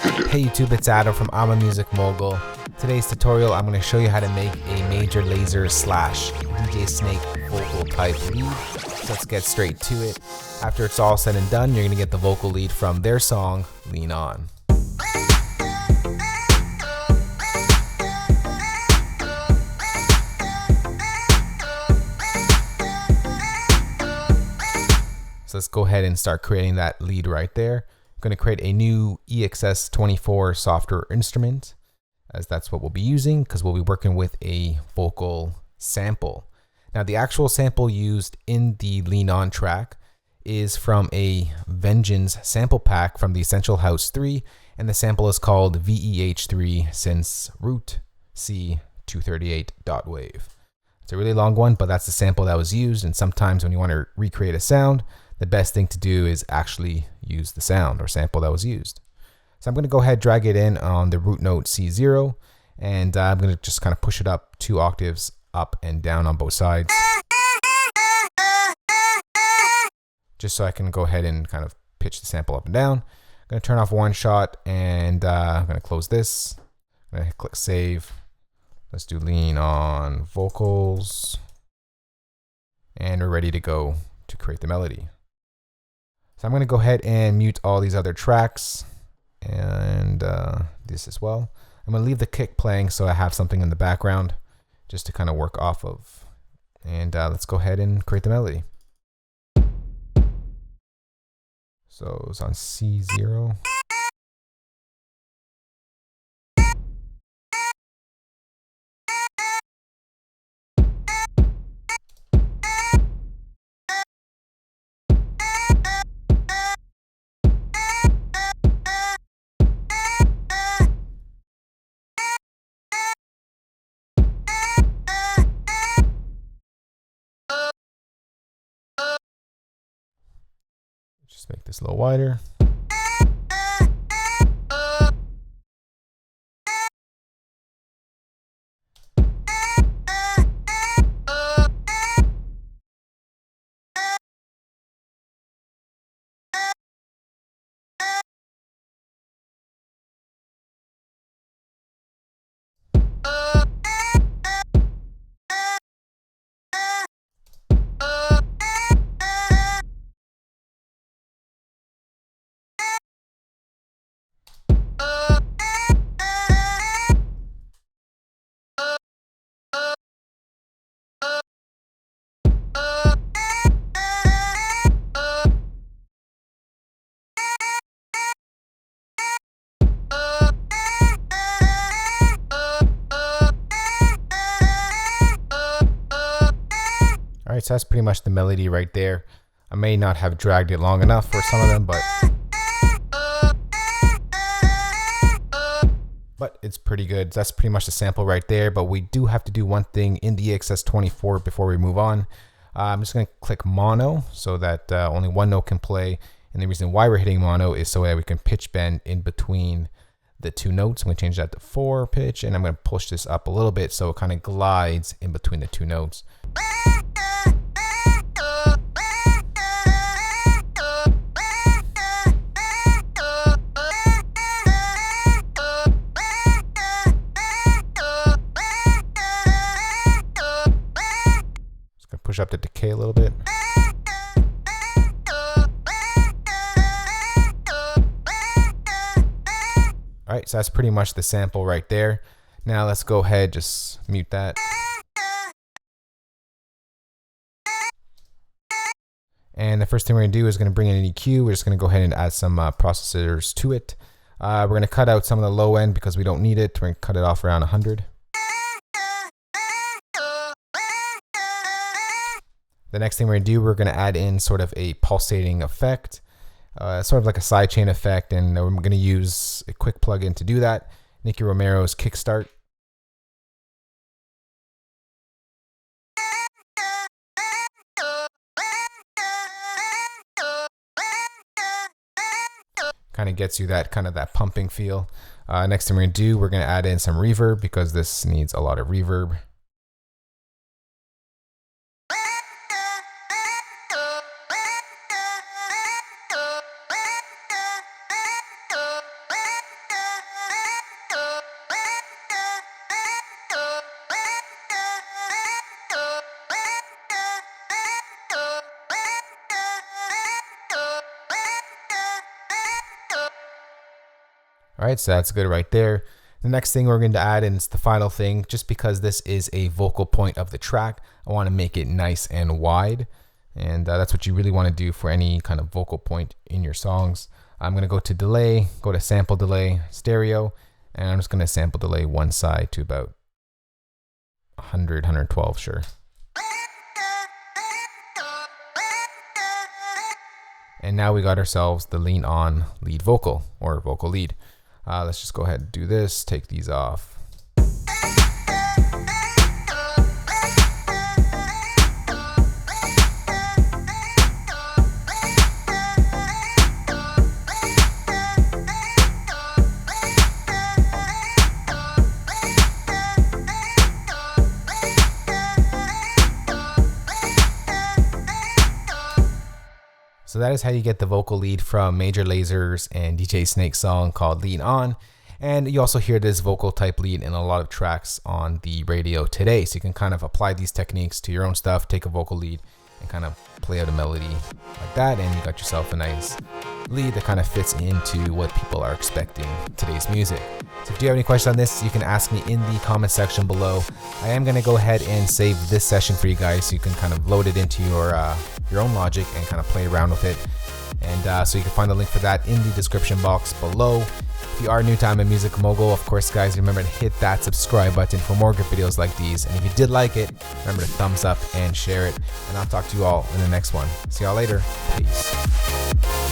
Hey YouTube, it's Adam from I'm a Music Mogul. Today's tutorial, I'm going to show you how to make a Major Lazer slash DJ Snake vocal type lead. So let's get straight to it. After it's all said and done, you're going to get the vocal lead from their song, Lean On. So let's go ahead and start creating that lead right there. I'm going to create a new EXS24 software instrument, as that's what we'll be using because we'll be working with a vocal sample. Now the actual sample used in the Lean On track is from a Vengeance sample pack from the Essential House 3, and the sample is called VEH3 Synths Root C 238.wave. It's a really long one, but that's the sample that was used, and sometimes when you want to recreate a sound, the best thing to do is actually use the sound or sample that was used. So I'm going to go ahead, drag it in on the root note C0, and I'm going to just kind of push it up 2 octaves up and down on both sides. Just so I can go ahead and kind of pitch the sample up and down. I'm going to turn off one shot, and I'm going to close this. I'm going to click save. Let's do Lean On vocals. And we're ready to go to create the melody. So I'm going to go ahead and mute all these other tracks and this as well. I'm going to leave the kick playing so I have something in the background just to kind of work off of. And let's go ahead and create the melody. So it's on C0. Just make this a little wider. Alright, so that's pretty much the melody right there. I may not have dragged it long enough for some of them, but it's pretty good. That's pretty much the sample right there, but we do have to do one thing in the EXS24 before we move on. I'm just going to click mono so that only one note can play, and the reason why we're hitting mono is so that we can pitch bend in between the 2 notes. I'm going to change that to 4 pitch, and I'm going to push this up a little bit so it kind of glides in between the 2 notes. Push up the decay a little bit. Alright, so that's pretty much the sample right there. Now let's go ahead, just mute that. And the first thing we're going to do is going to bring in an EQ. We're just going to go ahead and add some processors to it. We're going to cut out some of the low end because we don't need it. We're going to cut it off around 100. The next thing we're going to do, we're going to add in sort of a pulsating effect, sort of like a sidechain effect, and we're going to use a quick plugin to do that, Nicky Romero's Kickstart. Kind of gets you that pumping feel. Next thing we're going to do, we're going to add in some reverb because this needs a lot of reverb. All right, so that's good right there. The next thing we're going to add, and it's the final thing, just because this is a vocal point of the track, I want to make it nice and wide. And that's what you really want to do for any kind of vocal point in your songs. I'm going to go to delay, go to sample delay, stereo, and I'm just going to sample delay one side to about 100, 112, sure. And now we got ourselves the lean on lead vocal, or vocal lead. Let's just go ahead and do this, take these off. So that is how you get the vocal lead from Major Lazer's and DJ Snake's song called Lean On. And you also hear this vocal type lead in a lot of tracks on the radio today. So you can kind of apply these techniques to your own stuff, take a vocal lead and kind of play out a melody like that. And you got yourself a nice lead that kind of fits into what people are expecting in today's music. So if you have any questions on this, you can ask me in the comment section below. I am going to go ahead and save this session for you guys so you can kind of load it into your own Logic and kind of play around with it. And so you can find the link for that in the description box below. If you are new to I'm a Music Mogul, of course, guys, remember to hit that subscribe button for more good videos like these. And if you did like it, remember to thumbs up and share it. And I'll talk to you all in the next one. See y'all later. Peace.